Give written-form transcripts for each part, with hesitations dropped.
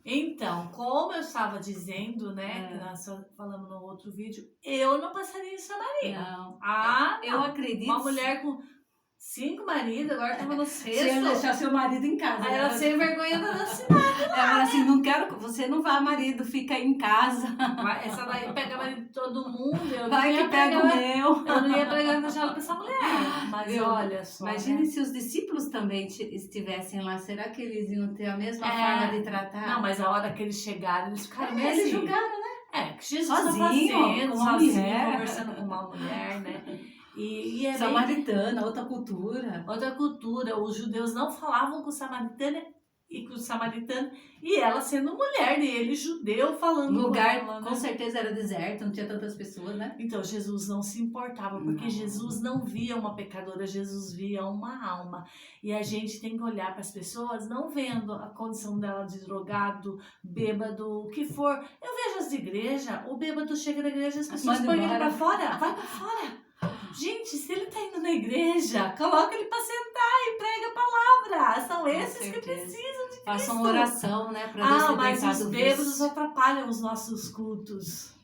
Então, como eu estava dizendo, né, que nós falamos no outro vídeo, eu não passaria em Samaria. Não. Eu acredito. Uma mulher com 5 maridos, agora estava no Você ia sexto. deixar seu marido em casa. Aí né? ela sem vergonha da cidade. Ela assim, não quero, você não vá, marido, fica em casa. Essa daí pega marido de todo mundo. Eu Vai não ia que pega o meu. Eu não ia pregar no diálogo pra essa mulher. Mas Viu? olha só, Imagine né? se os discípulos também estivessem lá, será que eles iam ter a mesma forma de tratar? Não, mas a hora que eles chegaram, eles ficaram meio Eles assim. julgaram, né? Que Jesus Sozinho, tá fazendo, com uma sozinho, mulher. conversando com uma mulher, né? E é Samaritana, outra cultura. outra cultura. Os judeus não falavam com o samaritano e ela sendo mulher, e ele judeu falando O lugar com ela, né? com certeza era deserto, não tinha tantas pessoas, né? Então Jesus não se importava, porque Não. Jesus não via uma pecadora, Jesus via uma alma. E a gente tem que olhar para as pessoas não vendo a condição dela de drogado, bêbado, o que for. Eu vejo as igrejas, o bêbado chega na igreja, as pessoas põem ele para fora, vai para fora. Gente, se ele tá indo na igreja, coloca ele para sentar e prega a palavra. São esses que precisam de Cristo. Faça uma oração, né? Pra Deus mas libertar os do bêbados vício. atrapalham os nossos cultos.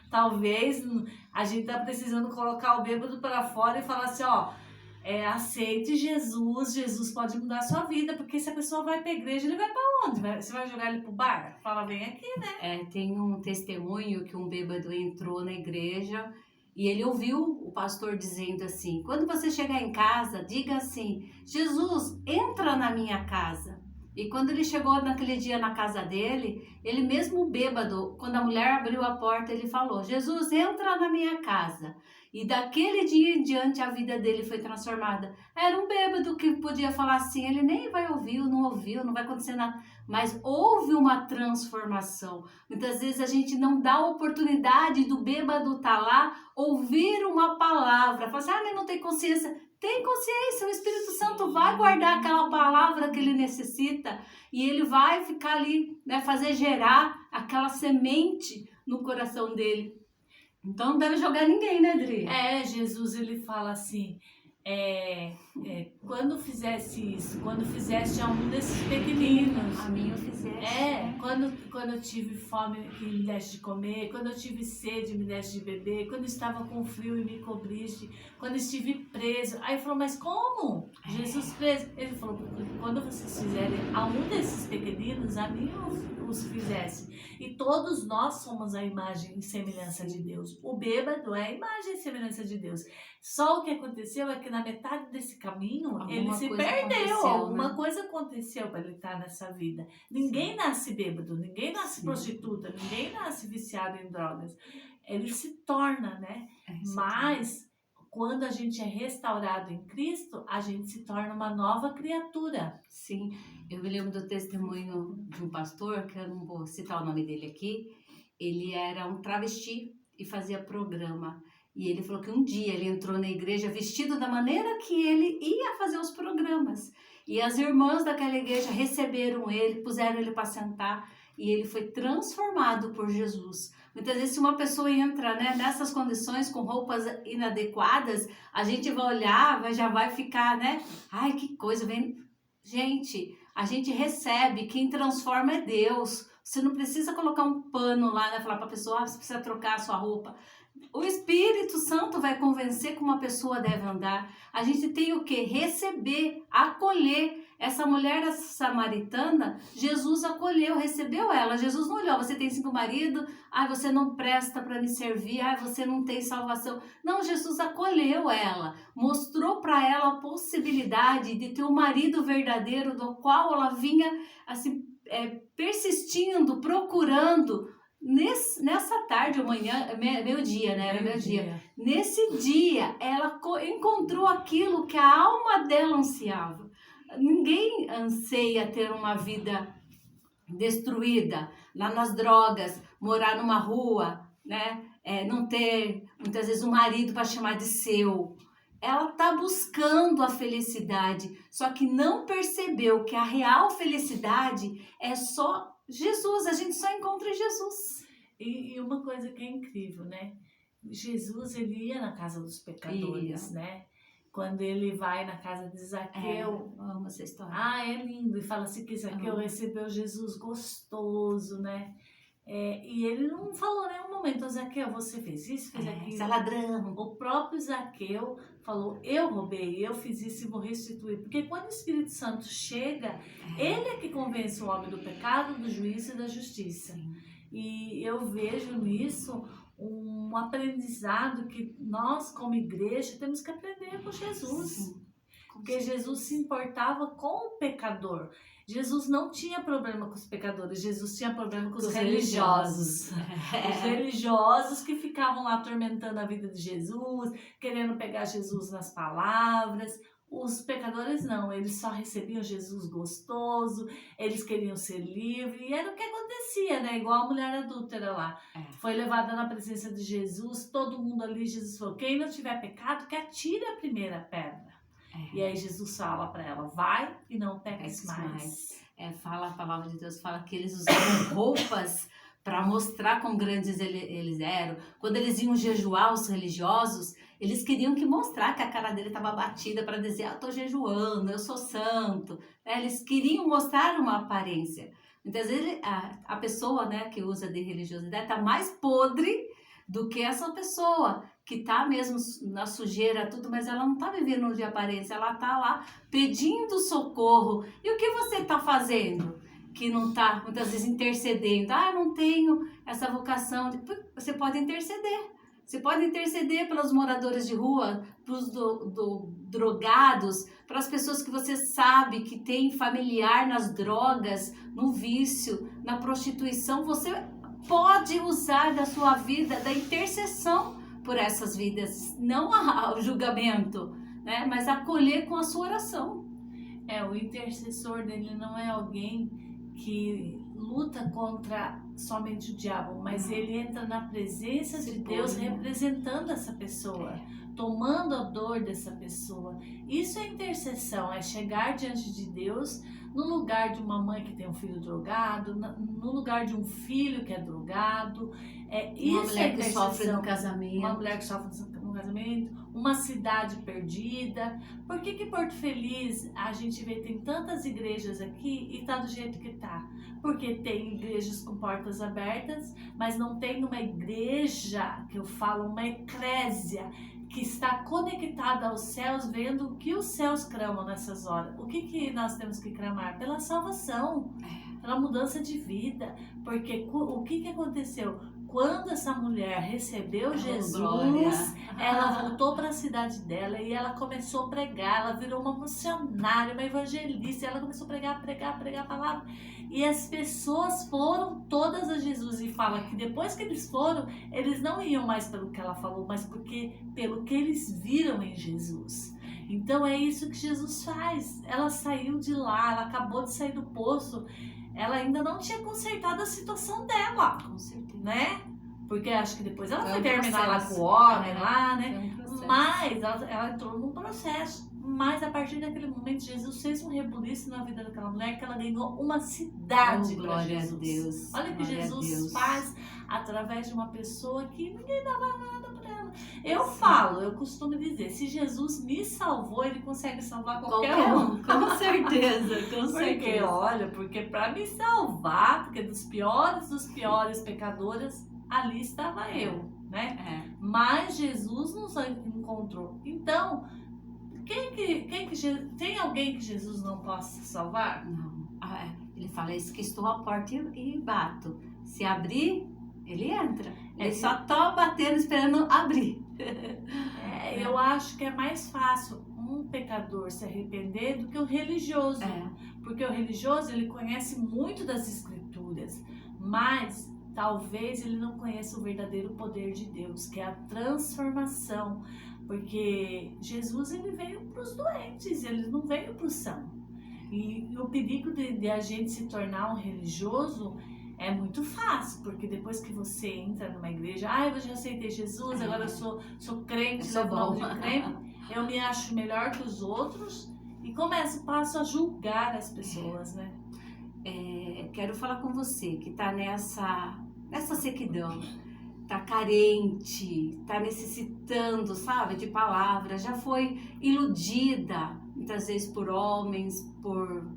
Talvez a gente tá precisando colocar o bêbado para fora e falar assim, ó, aceite Jesus, Jesus pode mudar a sua vida, porque se a pessoa vai pra igreja, ele vai para onde? Você vai jogar ele pro bar? Fala, vem aqui, né? Tem um testemunho que um bêbado entrou na igreja e ele ouviu o pastor dizendo assim, quando você chegar em casa, diga assim, Jesus, entra na minha casa. E quando ele chegou naquele dia na casa dele, ele mesmo bêbado, quando a mulher abriu a porta, ele falou, Jesus, entra na minha casa. E daquele dia em diante a vida dele foi transformada. Era um bêbado que podia falar assim, ele nem vai ouvir, não vai acontecer nada. Mas houve uma transformação. Muitas vezes a gente não dá a oportunidade do bêbado estar lá, ouvir uma palavra, falar assim, ele não tem consciência. Tem consciência, o Espírito Santo vai guardar aquela palavra que ele necessita e ele vai ficar ali, né, fazer gerar aquela semente no coração dele. Então não deve jogar ninguém, né, Adri? Jesus, ele fala assim, quando fizesse isso, quando fizesse a um desses pequeninos. A mim eu fizesse. Quando eu tive fome que me deste de comer, quando eu tive sede me deste de beber, quando eu estava com frio e me cobriste, quando eu estive preso. Aí ele falou, mas como? Jesus preso. Ele falou, quando vocês fizerem a um desses pequeninos, a mim os fizesse. E todos nós somos a imagem e semelhança de Deus. O bêbado é a imagem e semelhança de Deus. Só o que aconteceu é que na metade desse caminho ele se perdeu. Alguma coisa aconteceu para ele estar nessa vida. Ninguém nasce bêbado, ninguém nasce prostituta, ninguém nasce viciado em drogas. Ele se torna, né? Mas quando a gente é restaurado em Cristo, a gente se torna uma nova criatura. Sim, eu me lembro do testemunho de um pastor, que eu não vou citar o nome dele aqui, ele era um travesti e fazia programa. E ele falou que um dia ele entrou na igreja vestido da maneira que ele ia fazer os programas. E as irmãs daquela igreja receberam ele, puseram ele para sentar e ele foi transformado por Jesus. Muitas vezes se uma pessoa entra, né, nessas condições com roupas inadequadas, a gente vai olhar, já vai ficar, né? Ai, que coisa, vem... Gente, a gente recebe, quem transforma é Deus. Você não precisa colocar um pano lá, né, falar para a pessoa, você precisa trocar a sua roupa. O Espírito Santo vai convencer como uma pessoa deve andar. A gente tem o que? Receber, acolher. Essa mulher samaritana, Jesus acolheu, recebeu ela. Jesus não olhou, você tem 5 maridos, você não presta para me servir, você não tem salvação. Não, Jesus acolheu ela, mostrou para ela a possibilidade de ter um marido verdadeiro, do qual ela vinha assim, persistindo, procurando. Nessa tarde, amanhã, meio-dia, né? Era meio-dia. Nesse dia, ela encontrou aquilo que a alma dela ansiava. Ninguém anseia ter uma vida destruída, lá nas drogas, morar numa rua, né? Não ter, muitas vezes, um marido para chamar de seu. Ela está buscando a felicidade, só que não percebeu que a real felicidade é só Jesus, a gente só encontra Jesus. E uma coisa que é incrível, né? Jesus, ele ia na casa dos pecadores, né? quando ele vai na casa de Zaqueu. Eu amo essa história. É lindo. E fala assim que Zaqueu recebeu Jesus gostoso, né? E ele não falou em nenhum momento, Zaqueu, você fez isso, fez aquilo. Você é ladrão. O próprio Zaqueu falou, eu roubei, eu fiz isso e vou restituir. Porque quando o Espírito Santo chega, ele é que convence o homem do pecado, do juízo e da justiça. Sim. E eu vejo nisso um aprendizado que nós, como igreja, temos que aprender com Jesus. Sim. Porque Jesus se importava com o pecador. Jesus não tinha problema com os pecadores, Jesus tinha problema com os religiosos. Os religiosos que ficavam lá atormentando a vida de Jesus, querendo pegar Jesus nas palavras. Os pecadores não, eles só recebiam Jesus gostoso, eles queriam ser livres, e era o que acontecia, né? Igual a mulher adúltera lá. Foi levada na presença de Jesus, todo mundo ali, Jesus falou, quem não tiver pecado, que atire a primeira pedra. E aí Jesus fala para ela, vai e não peques mais. Fala, a palavra de Deus fala que eles usavam roupas para mostrar quão grandes eles eram. Quando eles iam jejuar, os religiosos, eles queriam que mostrar que a cara dele estava batida para dizer, eu estou jejuando, eu sou santo. Eles queriam mostrar uma aparência. Muitas vezes a pessoa, né, que usa de religiosidade está mais podre do que essa pessoa que está mesmo na sujeira, tudo, mas ela não está vivendo de aparência, ela está lá pedindo socorro. E o que você está fazendo? Que não está, muitas vezes, intercedendo. Não tenho essa vocação. Você pode interceder. Você pode interceder pelos moradores de rua, pelos drogados, para as pessoas que você sabe que tem familiar nas drogas, no vício, na prostituição. Você pode usar da sua vida, da intercessão por essas vidas, não ao julgamento, né? Mas acolher com a sua oração. O intercessor dele não é alguém que luta contra somente o diabo, mas ele entra na presença de Deus representando essa pessoa, tomando a dor dessa pessoa. Isso é intercessão, é chegar diante de Deus no lugar de uma mãe que tem um filho drogado, no lugar de um filho que é drogado. Uma mulher que sofre no casamento. Uma mulher que sofre no casamento, uma cidade perdida. Por que Porto Feliz a gente vê tem tantas igrejas aqui e tá do jeito que tá? Porque tem igrejas com portas abertas, mas não tem uma igreja, que eu falo, uma eclésia, que está conectada aos céus, vendo o que os céus clamam nessas horas. O que nós temos que clamar? Pela salvação, pela mudança de vida. Porque o que aconteceu? Quando essa mulher recebeu Jesus, ela voltou para a cidade dela e ela começou a pregar. Ela virou uma missionária, uma evangelista. Ela começou a pregar a palavra. E as pessoas foram todas a Jesus. E fala que depois que eles foram, eles não iam mais pelo que ela falou, mas pelo que eles viram em Jesus. Então é isso que Jesus faz. Ela saiu de lá, ela acabou de sair do poço. Ela ainda não tinha consertado a situação dela, com certeza, né? Porque acho que depois ela foi terminar lá com o homem, lá, né? Mas ela entrou num processo. Mas a partir daquele momento, Jesus fez um rebuliço na vida daquela mulher que ela ganhou uma cidade para Jesus. A Deus. Olha o que Jesus faz através de uma pessoa que ninguém dava nada para ela. Eu costumo dizer, se Jesus me salvou, ele consegue salvar qualquer um. Com certeza, Porque para me salvar, porque dos piores pecadores, ali estava eu, né? Mas Jesus nos encontrou. Então, tem alguém que Jesus não possa salvar? Não. Ele fala isso, que estou à porta e bato. Se abrir, ele entra. Ele só está batendo, esperando abrir. Eu acho que é mais fácil um pecador se arrepender do que o religioso. Porque o religioso, ele conhece muito das escrituras, mas talvez ele não conheça o verdadeiro poder de Deus, que é a transformação. Porque Jesus, ele veio para os doentes, ele não veio para o são. E o perigo de a gente se tornar um religioso é muito fácil, porque depois que você entra numa igreja, eu já aceitei Jesus, agora eu sou crente, eu me acho melhor que os outros e passo a julgar as pessoas, né? Quero falar com você que está nessa sequidão. tá carente, tá necessitando, sabe, de palavras, já foi iludida muitas vezes por homens, por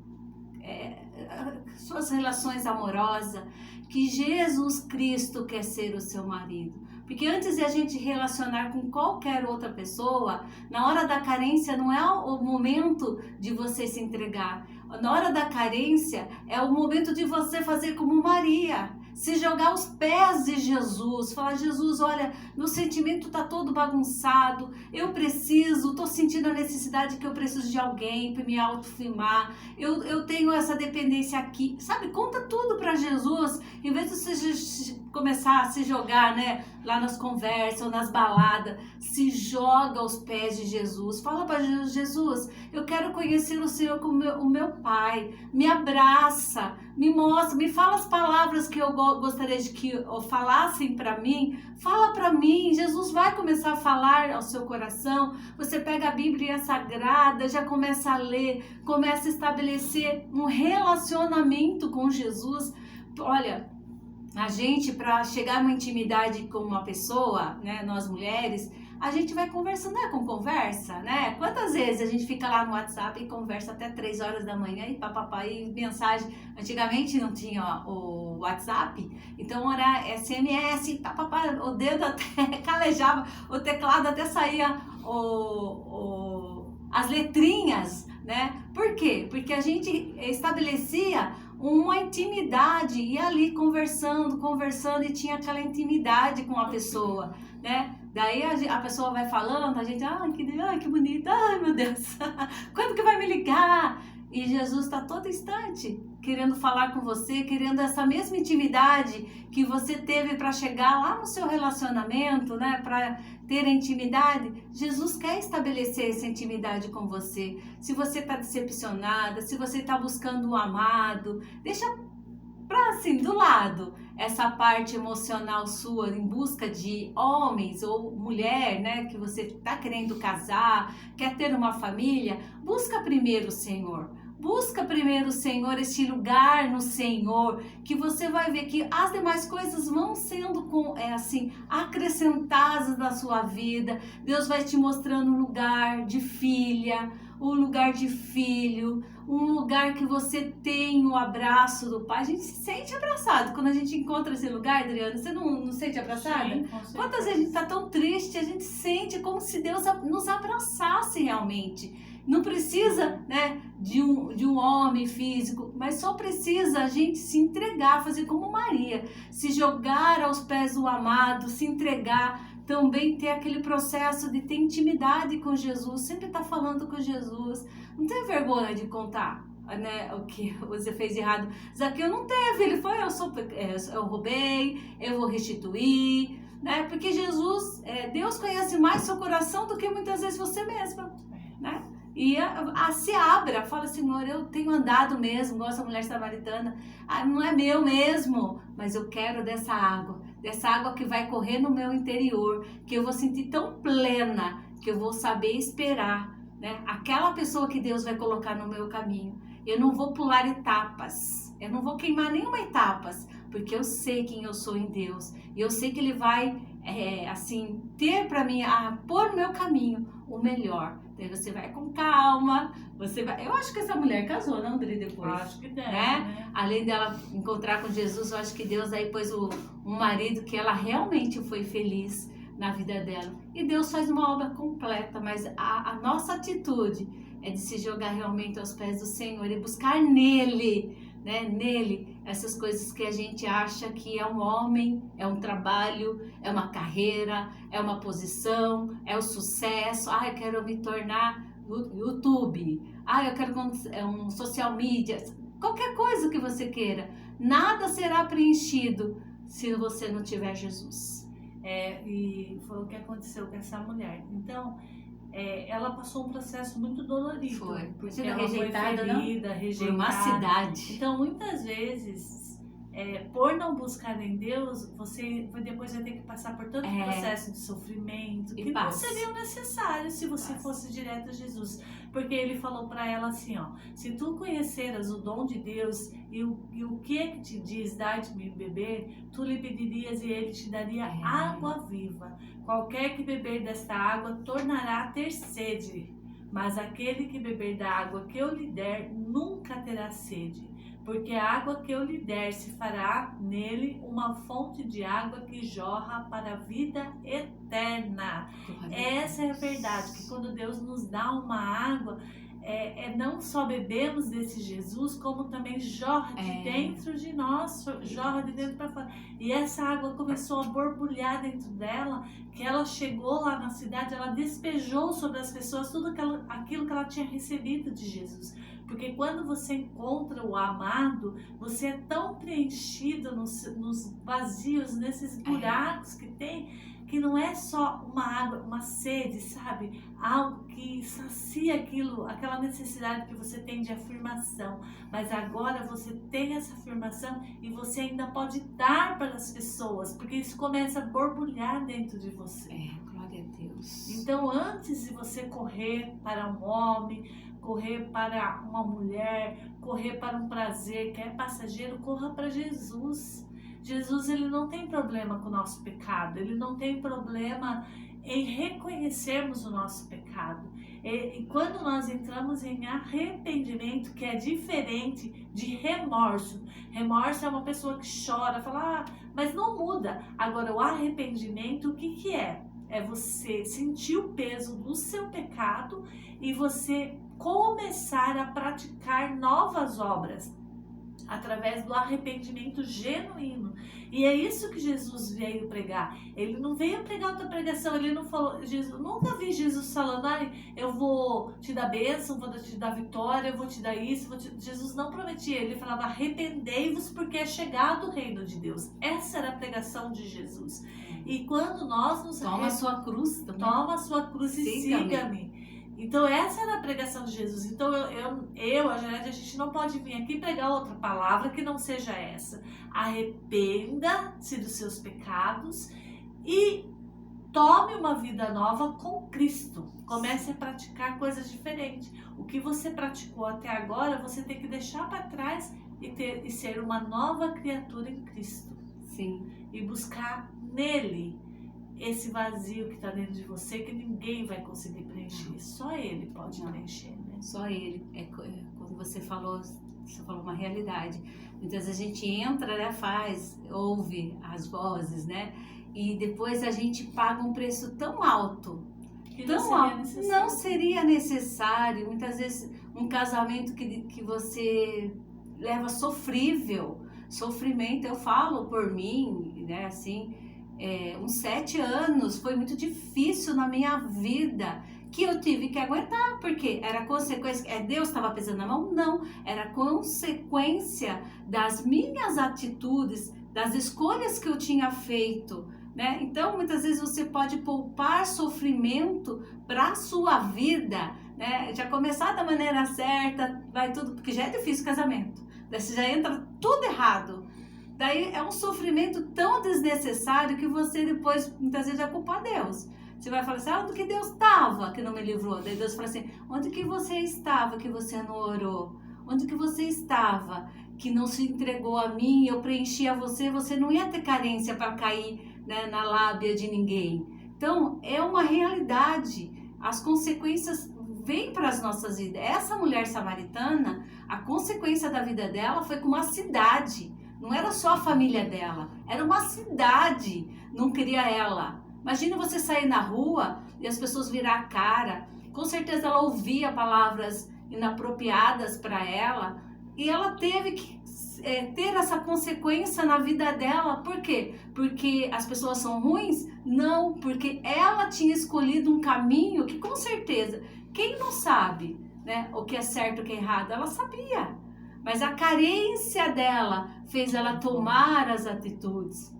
suas relações amorosas, que Jesus Cristo quer ser o seu marido. Porque antes de a gente relacionar com qualquer outra pessoa, na hora da carência não é o momento de você se entregar. Na hora da carência é o momento de você fazer como Maria, se jogar aos pés de Jesus, falar: Jesus, olha, meu sentimento tá todo bagunçado, eu tô sentindo a necessidade que eu preciso de alguém para me autoafirmar, eu tenho essa dependência aqui, sabe? Conta tudo para Jesus, em vez de você começar a se jogar, né, lá nas conversas ou nas baladas, se joga aos pés de Jesus, fala para Jesus: Jesus, eu quero conhecer o Senhor como o meu Pai, me abraça, me mostra, me fala as palavras que eu gostaria de que falassem para mim, fala para mim. Jesus vai começar a falar ao seu coração. Você pega a Bíblia Sagrada, já começa a ler, começa a estabelecer um relacionamento com Jesus. Olha, a gente, para chegar a uma intimidade com uma pessoa, né, nós mulheres, a gente vai conversando, não é com conversa, né? Quantas vezes a gente fica lá no WhatsApp e conversa até 3 horas da manhã e papapá, e mensagem. Antigamente não tinha o WhatsApp, então era SMS, papapá, o dedo até calejava, o teclado até saía as letrinhas, né? Por quê? Porque a gente estabelecia uma intimidade, ia ali conversando e tinha aquela intimidade com a pessoa, né? Daí a pessoa vai falando, a gente, que bonita, ai meu Deus, quando que vai me ligar? E Jesus está todo instante querendo falar com você, querendo essa mesma intimidade que você teve para chegar lá no seu relacionamento, né? Para ter a intimidade. Jesus quer estabelecer essa intimidade com você. Se você está decepcionada, se você está buscando um amado, deixa para assim, do lado, essa parte emocional sua em busca de homens ou mulher, né, que você está querendo casar, quer ter uma família, busca primeiro o Senhor. Busca primeiro o Senhor, este lugar no Senhor, que você vai ver que as demais coisas vão sendo acrescentadas na sua vida. Deus vai te mostrando um lugar de filha, um lugar de filho, um lugar que você tem o abraço do Pai. A gente se sente abraçado quando a gente encontra esse lugar, Adriana. Você não sente abraçada? Sim, quantas vezes a gente está tão triste, a gente sente como se Deus nos abraçasse realmente. Não precisa, né, de um homem físico, mas só precisa a gente se entregar, fazer como Maria, se jogar aos pés do amado, se entregar, também ter aquele processo de ter intimidade com Jesus, sempre estar falando com Jesus. Não tem vergonha de contar, né, o que você fez de errado. Zaqueu não teve, ele foi: eu roubei, eu vou restituir, né? Porque Jesus, Deus conhece mais seu coração do que muitas vezes você mesma, né? E se abra, fala: Senhor, eu tenho andado mesmo, igual essa mulher samaritana, não é meu mesmo, mas eu quero dessa água que vai correr no meu interior, que eu vou sentir tão plena, que eu vou saber esperar, né, aquela pessoa que Deus vai colocar no meu caminho. Eu não vou pular etapas, eu não vou queimar nenhuma etapas, porque eu sei quem eu sou em Deus, e eu sei que Ele vai, ter para mim, pôr no meu caminho o melhor. Daí você vai com calma, eu acho que essa mulher casou, não, André, depois? Acho que deve, né? Além dela encontrar com Jesus, eu acho que Deus aí pôs um marido que ela realmente foi feliz na vida dela. E Deus faz uma obra completa, mas a nossa atitude é de se jogar realmente aos pés do Senhor e buscar nele, né? Nele, essas coisas que a gente acha que é um homem, é um trabalho, é uma carreira, é uma posição, é o sucesso. Eu quero me tornar YouTube, eu quero um social media, qualquer coisa que você queira. Nada será preenchido se você não tiver Jesus. E foi o que aconteceu com essa mulher. Então, ela passou um processo muito dolorido. Foi, porque ela ela rejeitada, foi ferida, rejeitada por uma cidade. Então, muitas vezes, por não buscar em Deus, você depois vai ter que passar por todo o processo de sofrimento, que não seria necessário se você fosse direto a Jesus. Porque ele falou para ela assim, ó, se tu conheceras o dom de Deus e o que te diz, dar-te-me beber, tu lhe pedirias e ele te daria água viva. Qualquer que beber desta água tornará a ter sede, mas aquele que beber da água que eu lhe der nunca terá sede. Porque a água que eu lhe der se fará nele uma fonte de água que jorra para a vida eterna. Essa é a verdade, que quando Deus nos dá uma água, não só bebemos desse Jesus, como também jorra de dentro de nós, jorra de dentro para fora. E essa água começou a borbulhar dentro dela, que ela chegou lá na cidade, ela despejou sobre as pessoas tudo aquilo que ela tinha recebido de Jesus. Porque quando você encontra o amado, você é tão preenchido nos vazios, nesses buracos que tem, que não é só uma água, uma sede, sabe? Algo que sacia aquela necessidade que você tem de afirmação. Mas agora você tem essa afirmação e você ainda pode dar para as pessoas, porque isso começa a borbulhar dentro de você. Glória a Deus. Então, antes de você correr para um homem, correr para uma mulher, correr para um prazer que é passageiro, corra para Jesus. Jesus, ele não tem problema com o nosso pecado, ele não tem problema em reconhecermos o nosso pecado. E quando nós entramos em arrependimento, que é diferente de remorso. Remorso é uma pessoa que chora, fala, mas não muda. Agora, o arrependimento, o que é? É você sentir o peso do seu pecado e você começar a praticar novas obras através do arrependimento genuíno. E é isso que Jesus veio pregar. Ele não veio pregar outra pregação, ele não falou, nunca vi Jesus falando, eu vou te dar bênção, vou te dar vitória, eu vou te dar isso, Jesus não prometia, ele falava, arrependei-vos porque é chegado o reino de Deus. Essa era a pregação de Jesus. E quando nós nos Toma a sua cruz também. Toma a sua cruz e siga-me. Então essa era a pregação de Jesus. Então a gente não pode vir aqui pregar outra palavra que não seja essa. Arrependa-se dos seus pecados e tome uma vida nova com Cristo. Comece a praticar coisas diferentes. O que você praticou até agora, você tem que deixar para trás e ser uma nova criatura em Cristo. Sim. E buscar nele esse vazio que está dentro de você, que ninguém vai conseguir preencher. Só ele pode preencher, né? Só ele. Quando você falou uma realidade. Muitas vezes a gente entra, né, ouve as vozes, né? E depois a gente paga um preço tão alto. Que não seria necessário. Muitas vezes um casamento que você leva sofrimento. Eu falo por mim, né, assim, uns 7 anos, foi muito difícil na minha vida, que eu tive que aguentar, porque era consequência, Deus estava pesando na mão? Não, era consequência das minhas atitudes, das escolhas que eu tinha feito, né? Então, muitas vezes você pode poupar sofrimento para a sua vida, né? Já começar da maneira certa, vai tudo, porque já é difícil o casamento, daí você já entra tudo errado. Daí é um sofrimento tão desnecessário que você depois, muitas vezes, vai culpar Deus. Você vai falar assim, onde que Deus estava que não me livrou? Daí Deus fala assim, onde que você estava que você não orou? Onde que você estava que não se entregou a mim, eu preenchia você não ia ter carência para cair, né, na lábia de ninguém. Então, é uma realidade. As consequências vêm para as nossas vidas. Essa mulher samaritana, a consequência da vida dela foi com uma cidade. Não era só a família dela, era uma cidade, não queria ela. Imagina você sair na rua e as pessoas virar a cara. Com certeza ela ouvia palavras inapropriadas para ela e ela teve que ter essa consequência na vida dela. Por quê? Porque as pessoas são ruins? Não, porque ela tinha escolhido um caminho que com certeza, quem não sabe, né, o que é certo e o que é errado, ela sabia. Mas a carência dela fez ela tomar as atitudes.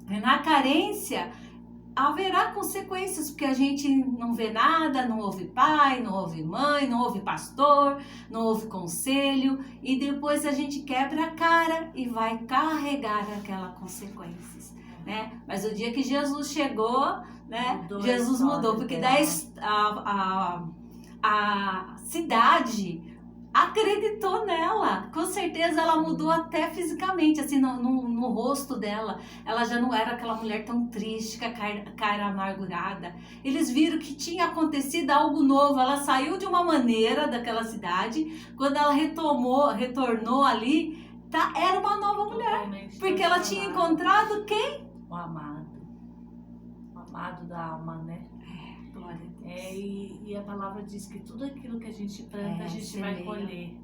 E na carência, haverá consequências, porque a gente não vê nada, não ouve pai, não ouve mãe, não ouve pastor, não ouve conselho, e depois a gente quebra a cara e vai carregar aquelas consequências, né? Mas o dia que Jesus chegou, né? Mudou a Jesus história mudou, porque dela. daí a cidade acreditou nela, com certeza ela mudou até fisicamente, assim, no rosto dela, ela já não era aquela mulher tão triste, com a cara amargurada. Eles viram que tinha acontecido algo novo, ela saiu de uma maneira daquela cidade, quando ela retornou ali, era uma nova mulher, Totalmente porque ela tinha transformada. encontrado quem? O amado da alma, né? Glória a Deus. E a palavra diz que tudo aquilo que a gente planta, a gente vai semeia. colher.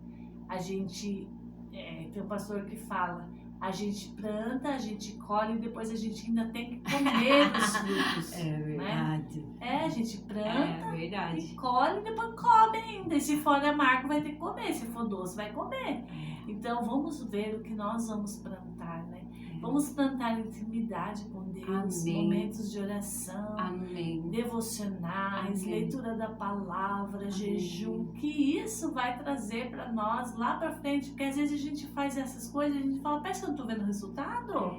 A gente, tem um pastor que fala, a gente planta, a gente colhe e depois a gente ainda tem que comer os frutos. verdade. A gente planta É verdade. e colhe e depois come ainda. E se for amargo, vai ter que comer. Se for doce, vai comer. Então, vamos ver o que nós vamos plantar, né? Vamos plantar intimidade com Deus, Amém. momentos de oração, Amém. devocionais, Amém. leitura da palavra, Amém. jejum, que isso vai trazer para nós lá para frente, porque às vezes a gente faz essas coisas e a gente fala, parece que eu não tô vendo resultado.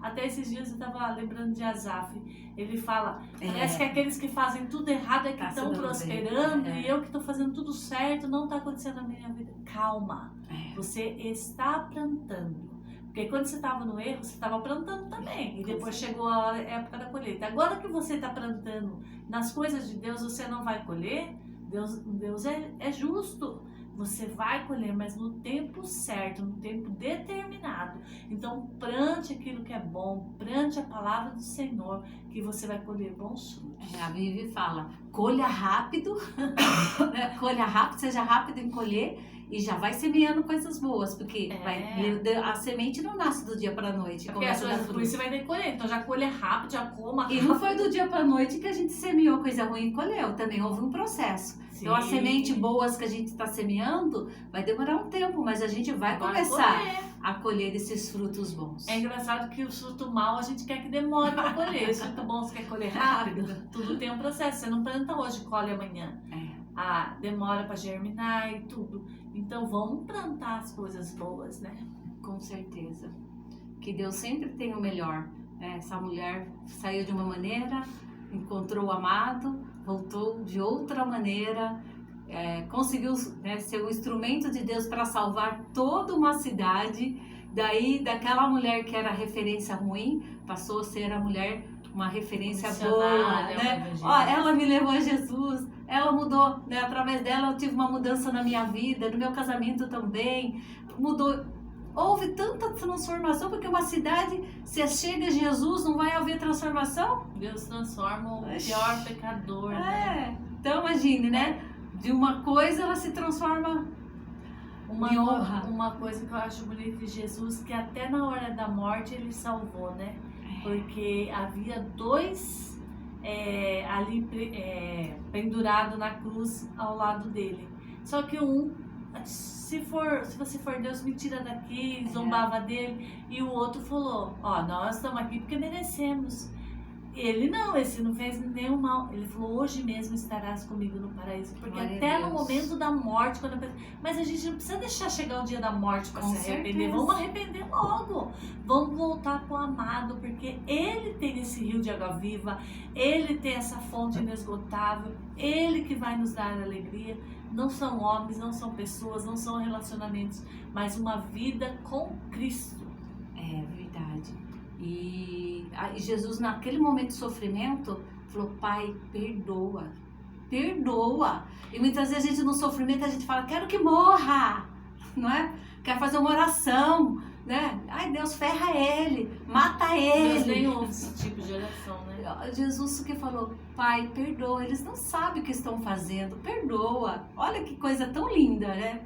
Até esses dias eu estava lembrando de Asaf, ele fala, parece que aqueles que fazem tudo errado é que Tá estão se dando prosperando bem. e eu que estou fazendo tudo certo, não está acontecendo na minha vida. Calma, você está plantando. Porque quando você estava no erro, você estava plantando também. E depois chegou a época da colheita. Agora que você está plantando nas coisas de Deus, você não vai colher. Deus é justo. Você vai colher, mas no tempo certo, no tempo determinado. Então, plante aquilo que é bom. Plante a palavra do Senhor, que você vai colher bons frutos. A Vivi fala, colha rápido, né? Colha rápido, seja rápido em colher e já vai semeando coisas boas, porque a semente não nasce do dia para a noite. Porque as coisas ruins você vai ter que colher, então já colha rápido, já coma rápido. E não foi do dia para a noite que a gente semeou coisa ruim e colheu, também houve um processo. Sim. Então as sementes boas que a gente está semeando, vai demorar um tempo, mas a gente vai começar a colher desses frutos bons. É engraçado que o fruto mau a gente quer que demore para colher, o fruto bom você quer colher rápido. Tudo tem um processo, você não planta hoje, colhe amanhã. Demora para germinar e tudo. Então vamos plantar as coisas boas, né? Com certeza. Que Deus sempre tem o melhor. Essa mulher saiu de uma maneira, encontrou o amado, voltou de outra maneira, conseguiu ser o instrumento de Deus para salvar toda uma cidade. Daí, daquela mulher que era referência ruim, passou a ser a mulher uma referência boa, né? Ela me levou a Jesus, ela mudou, né? Através dela eu tive uma mudança na minha vida, no meu casamento também, mudou. Houve tanta transformação, porque uma cidade, se chega a Jesus, não vai haver transformação? Deus transforma o pior pecador, né? Então imagine, né? De uma coisa ela se transforma em honra. Uma coisa que eu acho bonita de Jesus, que até na hora da morte ele salvou, né? Porque havia dois ali pendurados na cruz ao lado dele. Só que se você for Deus, me tira daqui, zombava dele. E o outro falou, nós estamos aqui porque merecemos. Ele não fez nenhum mal. Ele falou, hoje mesmo estarás comigo no paraíso. Porque até no momento da morte, mas a gente não precisa deixar chegar o dia da morte para se arrepender. Vamos arrepender logo. Vamos voltar pro amado, porque ele tem esse rio de água viva, ele tem essa fonte inesgotável, ele que vai nos dar alegria. Não são homens, não são pessoas, não são relacionamentos, mas uma vida com Cristo. É verdade. E Jesus, naquele momento de sofrimento, falou, Pai, perdoa. Perdoa. E muitas vezes a gente no sofrimento, a gente fala, quero que morra, não é? Quer fazer uma oração, né? Ai, Deus, ferra ele, mata ele. Deus nem ouve esse tipo de oração, né? Jesus que falou, Pai, perdoa. Eles não sabem o que estão fazendo, perdoa. Olha que coisa tão linda, né?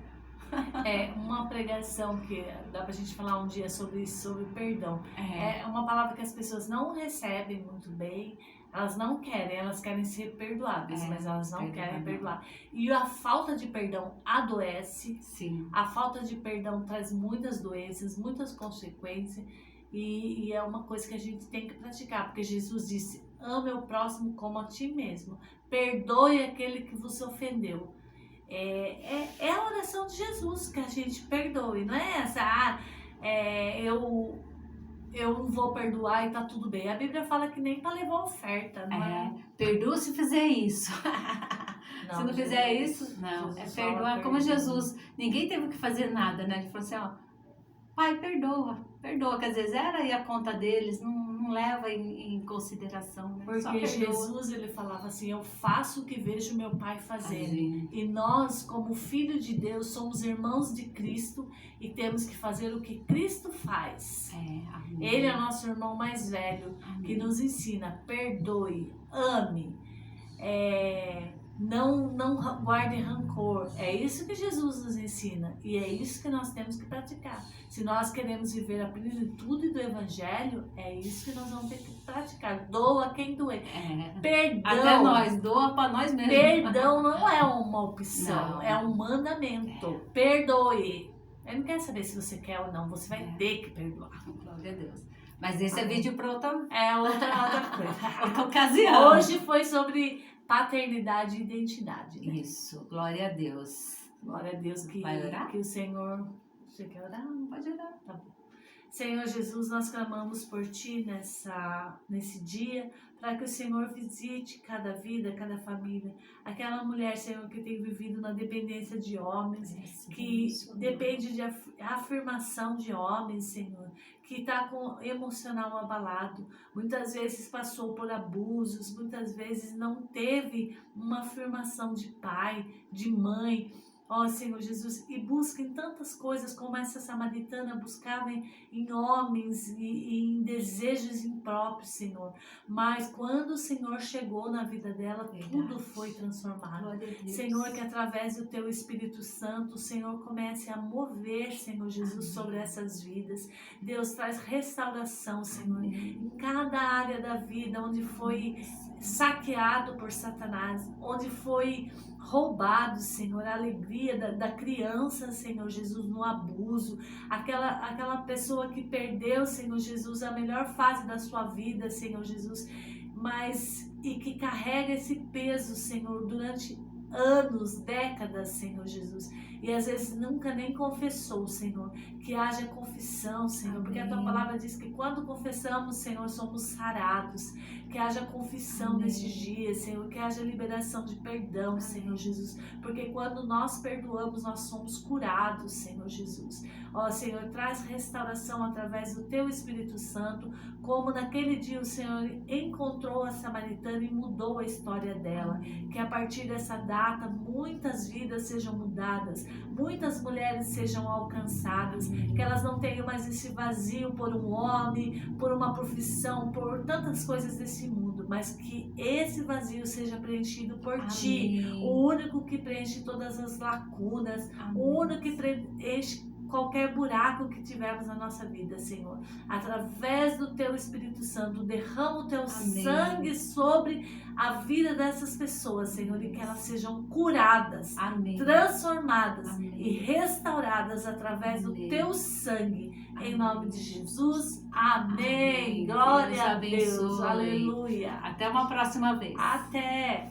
Uma pregação que dá pra gente falar um dia sobre perdão. É uma palavra que as pessoas não recebem muito bem, elas não querem, elas querem ser perdoadas, mas elas não querem perdoar. E a falta de perdão adoece. Sim. A falta de perdão traz muitas doenças, muitas consequências. E é uma coisa que a gente tem que praticar, porque Jesus disse: ame o próximo como a ti mesmo, perdoe aquele que vos ofendeu. É a oração de Jesus, que a gente perdoe, não é essa, eu não vou perdoar e tá tudo bem. A Bíblia fala que nem para levar oferta, não é? Perdoa se fizer isso. Não, se não fizer isso, não. Jesus É perdoar fala como perdoa. Jesus. Ninguém teve que fazer nada, né? Ele falou assim, ó, Pai, perdoa, que às vezes era aí a conta deles, não leva em consideração, né? Só Porque perdoa. Jesus, ele falava assim: eu faço o que vejo meu Pai fazendo. Amém. E nós, como filho de Deus, somos irmãos de Cristo e temos que fazer o que Cristo faz. Amém. Ele é o nosso irmão mais velho, que nos ensina: perdoe, ame, não guarde rancor. É isso que Jesus nos ensina e é isso que nós temos que praticar. Se nós queremos viver a plenitude do Evangelho, é isso que nós vamos ter que praticar. Doa quem doer. Perdão. Até nós, doa para nós mesmos. Perdão não é uma opção, Não. é um mandamento. Perdoe. Ele não quer saber se você quer ou não, você vai ter que perdoar. Glória a Deus. Mas esse é vídeo para outra Outra coisa. outra ocasião. Hoje foi sobre paternidade e identidade. Né? Isso, glória a Deus. Glória a Deus que, Vai orar? que o Senhor... Você quer orar? Não pode orar. Tá bom. Senhor Jesus, nós clamamos por Ti nesse dia, para que o Senhor visite cada vida, cada família. Aquela mulher, Senhor, que tem vivido na dependência de homens, que depende de afirmação de homens, Senhor, que está com o emocional abalado, muitas vezes passou por abusos, muitas vezes não teve uma afirmação de pai, de mãe. Ó Senhor Jesus, e busquem tantas coisas como essa samaritana buscava em homens e em desejos impróprios, Senhor. Mas quando o Senhor chegou na vida dela, tudo foi transformado. Senhor, que através do Teu Espírito Santo, o Senhor comece a mover, Senhor Jesus, sobre essas vidas. Deus, traz restauração, Senhor, em cada área da vida onde foi saqueado por Satanás, onde foi roubado, Senhor, a alegria da criança, Senhor Jesus, no abuso, aquela pessoa que perdeu, Senhor Jesus, a melhor fase da sua vida, Senhor Jesus, e que carrega esse peso, Senhor, durante anos, décadas, Senhor Jesus, e às vezes nunca nem confessou, Senhor, que haja confissão, Senhor, porque a Tua palavra diz que quando confessamos, Senhor, somos sarados, que haja confissão nesses dias, Senhor, que haja liberação de perdão, Senhor Jesus, porque quando nós perdoamos, nós somos curados, Senhor Jesus. Ó Senhor, traz restauração através do Teu Espírito Santo, como naquele dia o Senhor encontrou a samaritana e mudou a história dela, que a partir dessa data muitas vidas sejam mudadas, muitas mulheres sejam alcançadas, que elas não tenham mais esse vazio por um homem, por uma profissão, por tantas coisas desse mundo, mas que esse vazio seja preenchido por Ti, o único que preenche todas as lacunas, o único que preenche qualquer buraco que tivermos na nossa vida, Senhor. Através do Teu Espírito Santo, derrama o Teu sangue sobre a vida dessas pessoas, Senhor, e que elas sejam curadas, transformadas e restauradas através do Teu sangue. Em nome de Jesus, amém. Glória a Deus, aleluia. Até uma próxima vez. Até.